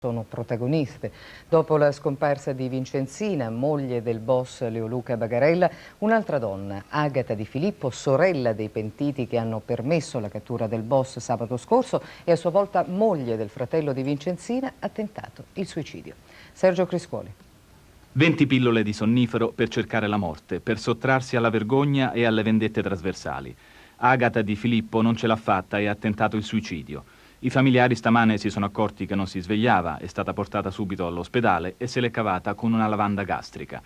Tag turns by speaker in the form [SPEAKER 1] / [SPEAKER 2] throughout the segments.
[SPEAKER 1] sono protagoniste. Dopo la scomparsa di Vincenzina, moglie del boss Leoluca Bagarella, un'altra donna, Agata Di Filippo, sorella dei pentiti che hanno permesso la cattura del boss sabato scorso e a sua volta moglie del fratello di Vincenzina, ha tentato il suicidio. Sergio Criscuoli.
[SPEAKER 2] 20 pillole di sonnifero per cercare la morte, per sottrarsi alla vergogna e alle vendette trasversali. Agata Di Filippo non ce l'ha fatta e ha tentato il suicidio. I familiari stamane si sono accorti che non si svegliava, è stata portata subito all'ospedale e se l'è cavata con una lavanda gastrica.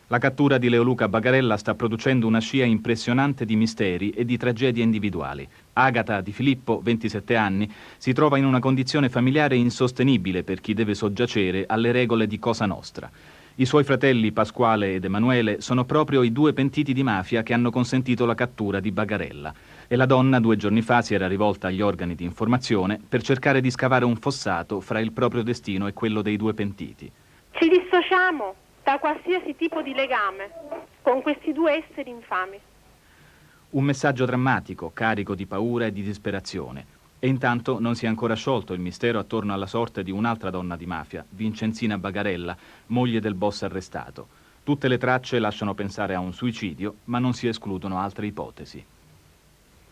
[SPEAKER 2] La cattura di Leoluca Bagarella sta producendo una scia impressionante di misteri e di tragedie individuali. Agata Di Filippo, 27 anni, si trova in una condizione familiare insostenibile per chi deve soggiacere alle regole di Cosa Nostra. I suoi fratelli Pasquale ed Emanuele sono proprio i due pentiti di mafia che hanno consentito la cattura di Bagarella. E la donna 2 giorni fa si era rivolta agli organi di informazione per cercare di scavare un fossato fra il proprio destino e quello dei due pentiti.
[SPEAKER 3] Ci dissociamo da qualsiasi tipo di legame con questi due esseri infami.
[SPEAKER 2] Un messaggio drammatico, carico di paura e di disperazione. E intanto non si è ancora sciolto il mistero attorno alla sorte di un'altra donna di mafia, Vincenzina Bagarella, moglie del boss arrestato. Tutte le tracce lasciano pensare a un suicidio, ma non si escludono altre ipotesi.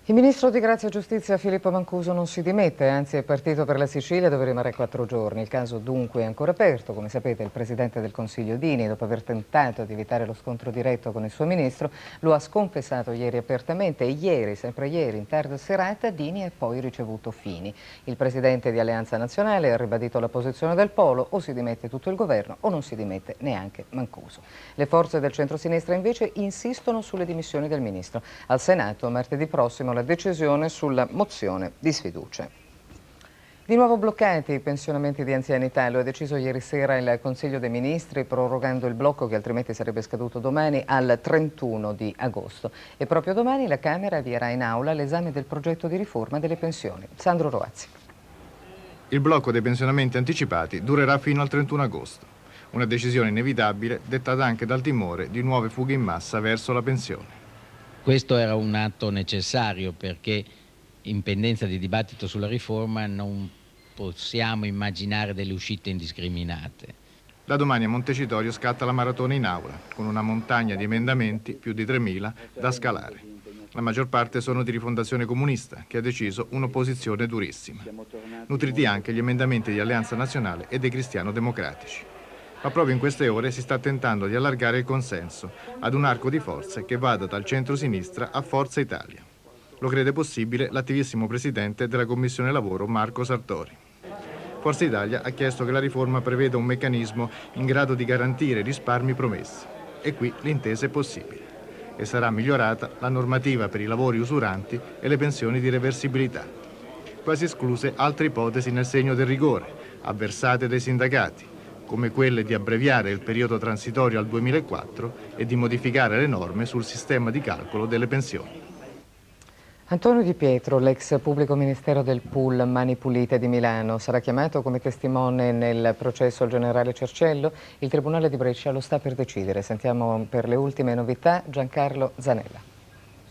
[SPEAKER 1] Il ministro di Grazia e Giustizia Filippo Mancuso non si dimette, anzi è partito per la Sicilia dove rimarrà 4 giorni. Il caso dunque è ancora aperto. Come sapete, il Presidente del Consiglio Dini, dopo aver tentato di evitare lo scontro diretto con il suo ministro, lo ha sconfessato ieri apertamente e ieri, sempre ieri, in tarda serata, Dini ha poi ricevuto Fini. Il Presidente di Alleanza Nazionale ha ribadito la posizione del Polo: o si dimette tutto il governo o non si dimette neanche Mancuso. Le forze del centro-sinistra invece insistono sulle dimissioni del ministro. Al Senato martedì prossimo la decisione sulla mozione di sfiducia. Di nuovo bloccati i pensionamenti di anzianità, lo ha deciso ieri sera il Consiglio dei Ministri, prorogando il blocco che altrimenti sarebbe scaduto domani al 31 di agosto. E proprio domani la Camera avvierà in aula l'esame del progetto di riforma delle pensioni. Sandro Roazzi.
[SPEAKER 4] Il blocco dei pensionamenti anticipati durerà fino al 31 agosto. Una decisione inevitabile dettata anche dal timore di nuove fughe in massa verso la pensione.
[SPEAKER 5] Questo era un atto necessario perché, in pendenza di dibattito sulla riforma, non possiamo immaginare delle uscite indiscriminate.
[SPEAKER 4] Da domani a Montecitorio scatta la maratona in aula, con una montagna di emendamenti, più di 3.000, da scalare. La maggior parte sono di Rifondazione Comunista, che ha deciso un'opposizione durissima. Nutriti anche gli emendamenti di Alleanza Nazionale e dei Cristiano-Democratici. Ma proprio in queste ore si sta tentando di allargare il consenso ad un arco di forze che vada dal centro-sinistra a Forza Italia. Lo crede possibile l'attivissimo presidente della Commissione Lavoro Marco Sartori. Forza Italia ha chiesto che la riforma preveda un meccanismo in grado di garantire i risparmi promessi. E qui l'intesa è possibile. E sarà migliorata la normativa per i lavori usuranti e le pensioni di reversibilità. Quasi escluse altre ipotesi nel segno del rigore, avversate dai sindacati, come quelle di abbreviare il periodo transitorio al 2004 e di modificare le norme sul sistema di calcolo delle pensioni.
[SPEAKER 1] Antonio Di Pietro, l'ex pubblico ministero del pool Mani Pulite di Milano, sarà chiamato come testimone nel processo al generale Cerciello? Il Tribunale di Brescia lo sta per decidere. Sentiamo per le ultime novità Giancarlo Zanella.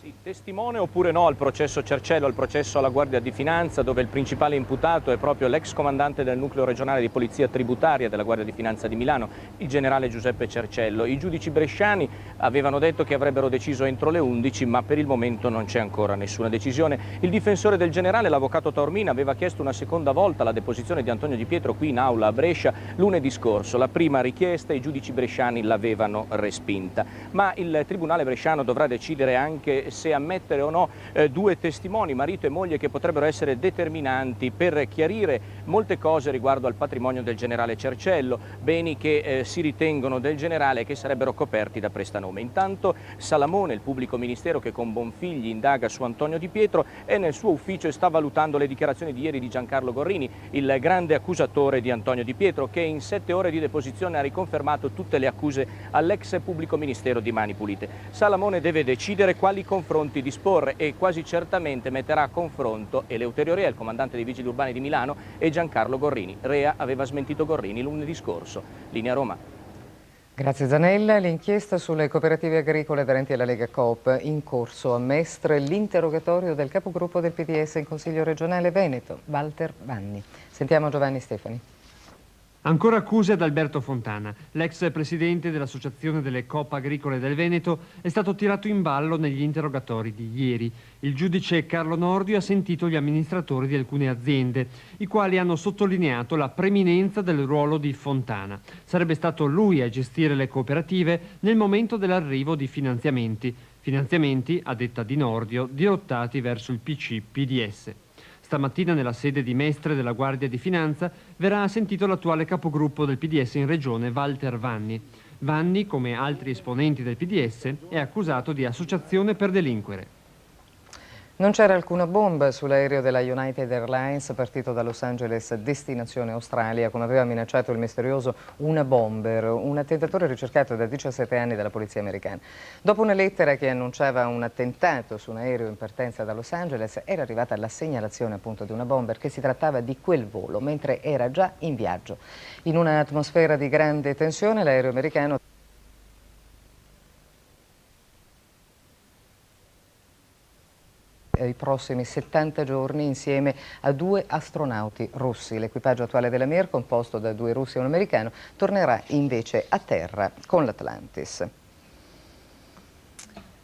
[SPEAKER 6] Sì, testimone oppure no al processo Cerciello, al processo alla Guardia di Finanza, dove il principale imputato è proprio l'ex comandante del nucleo regionale di polizia tributaria della Guardia di Finanza di Milano, il generale Giuseppe Cerciello. I giudici bresciani avevano detto che avrebbero deciso entro le 11, ma per il momento non c'è ancora nessuna decisione. Il difensore del generale, l'avvocato Taormina, aveva chiesto una seconda volta la deposizione di Antonio Di Pietro qui in aula a Brescia lunedì scorso. La prima richiesta i giudici bresciani l'avevano respinta, ma il tribunale bresciano dovrà decidere anche se ammettere o no 2 testimoni, marito e moglie, che potrebbero essere determinanti per chiarire molte cose riguardo al patrimonio del generale Cerciello, beni che si ritengono del generale e che sarebbero coperti da prestanome. Intanto Salamone, il pubblico ministero che con Bonfigli indaga su Antonio Di Pietro, è nel suo ufficio e sta valutando le dichiarazioni di ieri di Giancarlo Gorrini, il grande accusatore di Antonio Di Pietro, che in 7 ore di deposizione ha riconfermato tutte le accuse all'ex pubblico ministero di Mani Pulite. Salamone deve decidere quali confronti disporre e quasi certamente metterà a confronto Eleuterio Rea, il comandante dei Vigili Urbani di Milano, e Giancarlo Gorrini. Rea aveva smentito Gorrini lunedì scorso. Linea Roma.
[SPEAKER 1] Grazie Zanella. L'inchiesta sulle cooperative agricole aderenti alla Lega Coop, in corso a Mestre l'interrogatorio del capogruppo del PDS in Consiglio regionale Veneto, Walter Vanni. Sentiamo Giovanni Stefani.
[SPEAKER 7] Ancora accuse ad Alberto Fontana. L'ex presidente dell'Associazione delle Coop Agricole del Veneto è stato tirato in ballo negli interrogatori di ieri. Il giudice Carlo Nordio ha sentito gli amministratori di alcune aziende, i quali hanno sottolineato la preminenza del ruolo di Fontana. Sarebbe stato lui a gestire le cooperative nel momento dell'arrivo di finanziamenti. Finanziamenti, a detta di Nordio, dirottati verso il PC-PDS. Stamattina nella sede di Mestre della Guardia di Finanza verrà sentito l'attuale capogruppo del PDS in regione, Walter Vanni. Vanni, come altri esponenti del PDS, è accusato di associazione per delinquere.
[SPEAKER 1] Non c'era alcuna bomba sull'aereo della United Airlines partito da Los Angeles destinazione Australia, come aveva minacciato il misterioso Una Bomber, un attentatore ricercato da 17 anni dalla polizia americana. Dopo una lettera che annunciava un attentato su un aereo in partenza da Los Angeles, era arrivata la segnalazione appunto di Una Bomber che si trattava di quel volo, mentre era già in viaggio. In un'atmosfera di grande tensione l'aereo americano i prossimi 70 giorni insieme a 2 astronauti russi. L'equipaggio attuale della Mir, composto da 2 russi e un americano, tornerà invece a terra con l'Atlantis.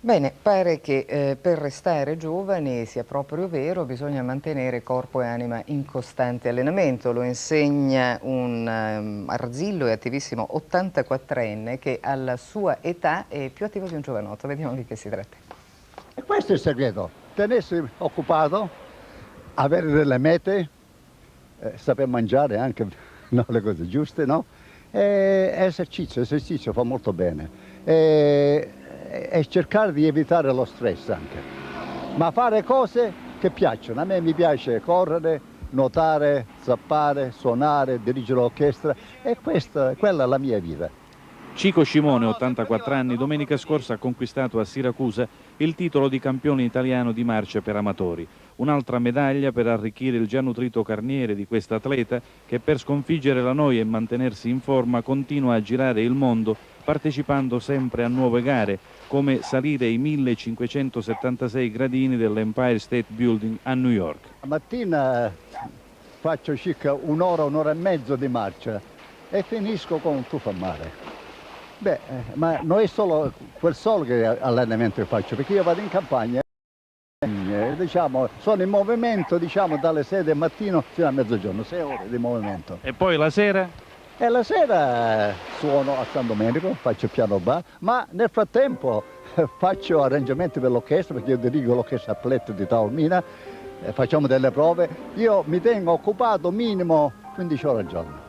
[SPEAKER 1] Bene, pare che per restare giovani sia proprio vero, bisogna mantenere corpo e anima in costante allenamento. Lo insegna un arzillo e attivissimo 84enne che alla sua età è più attivo di un giovanotto. Vediamo di che si tratta.
[SPEAKER 8] E questo è il segreto. Tenersi occupato, avere delle mete, saper mangiare anche no, le cose giuste, no? Esercizio fa molto bene. E cercare di evitare lo stress anche. Ma fare cose che piacciono. A me mi piace correre, nuotare, zappare, suonare, dirigere l'orchestra e quella è la mia vita.
[SPEAKER 9] Cico Scimone, 84 anni, domenica scorsa ha conquistato a Siracusa il titolo di campione italiano di marcia per amatori. Un'altra medaglia per arricchire il già nutrito carniere di questa atleta che per sconfiggere la noia e mantenersi in forma continua a girare il mondo partecipando sempre a nuove gare, come salire i 1576 gradini dell'Empire State Building a New York.
[SPEAKER 8] La mattina faccio circa un'ora e mezzo di marcia e finisco con un tuffo a mare. Beh, ma non è solo quel solo che allenamento che faccio, perché io vado in campagna e diciamo, sono in movimento dalle 6 del mattino fino a mezzogiorno, 6 ore di movimento.
[SPEAKER 9] E poi la sera?
[SPEAKER 8] E la sera suono a San Domenico, faccio piano bar, ma nel frattempo faccio arrangiamenti per l'orchestra, perché io dirigo l'orchestra Atletta di Taormina, facciamo delle prove, io mi tengo occupato minimo 15 ore al giorno.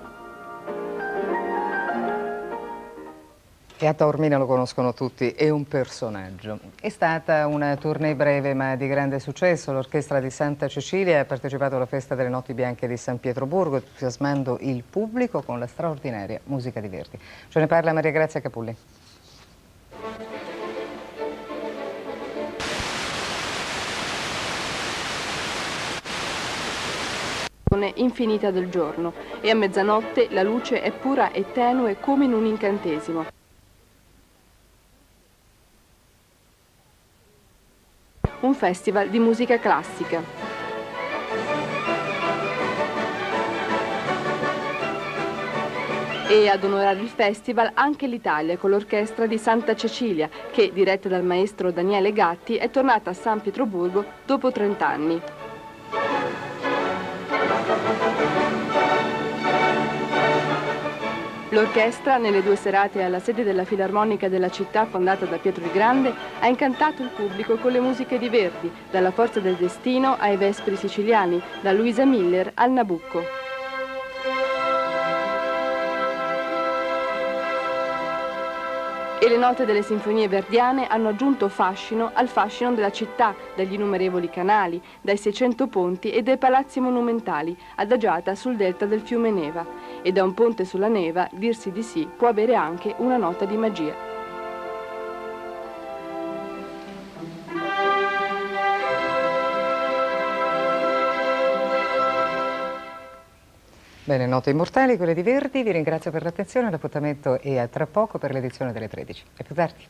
[SPEAKER 1] E a Taormina lo conoscono tutti, è un personaggio. È stata una tournée breve ma di grande successo. L'orchestra di Santa Cecilia ha partecipato alla festa delle Notti Bianche di San Pietroburgo, entusiasmando il pubblico con la straordinaria musica di Verdi. Ce ne parla Maria Grazia Capulli.
[SPEAKER 10] Infinita del giorno e a mezzanotte la luce è pura e tenue come in un incantesimo. Un festival di musica classica. E ad onorare il festival anche l'Italia con l'orchestra di Santa Cecilia che, diretta dal maestro Daniele Gatti, è tornata a San Pietroburgo dopo 30 anni. L'orchestra, nelle 2 serate alla sede della Filarmonica della città fondata da Pietro il Grande, ha incantato il pubblico con le musiche di Verdi, dalla Forza del Destino ai Vespri siciliani, da Luisa Miller al Nabucco. E le note delle sinfonie verdiane hanno aggiunto fascino al fascino della città, dagli innumerevoli canali, dai 600 ponti e dai palazzi monumentali, adagiata sul delta del fiume Neva. E da un ponte sulla Neva, dirsi di sì, può avere anche una nota di magia.
[SPEAKER 1] Bene, note immortali, quelle di Verdi. Vi ringrazio per l'attenzione, l'appuntamento è a tra poco per l'edizione delle 13. A più tardi.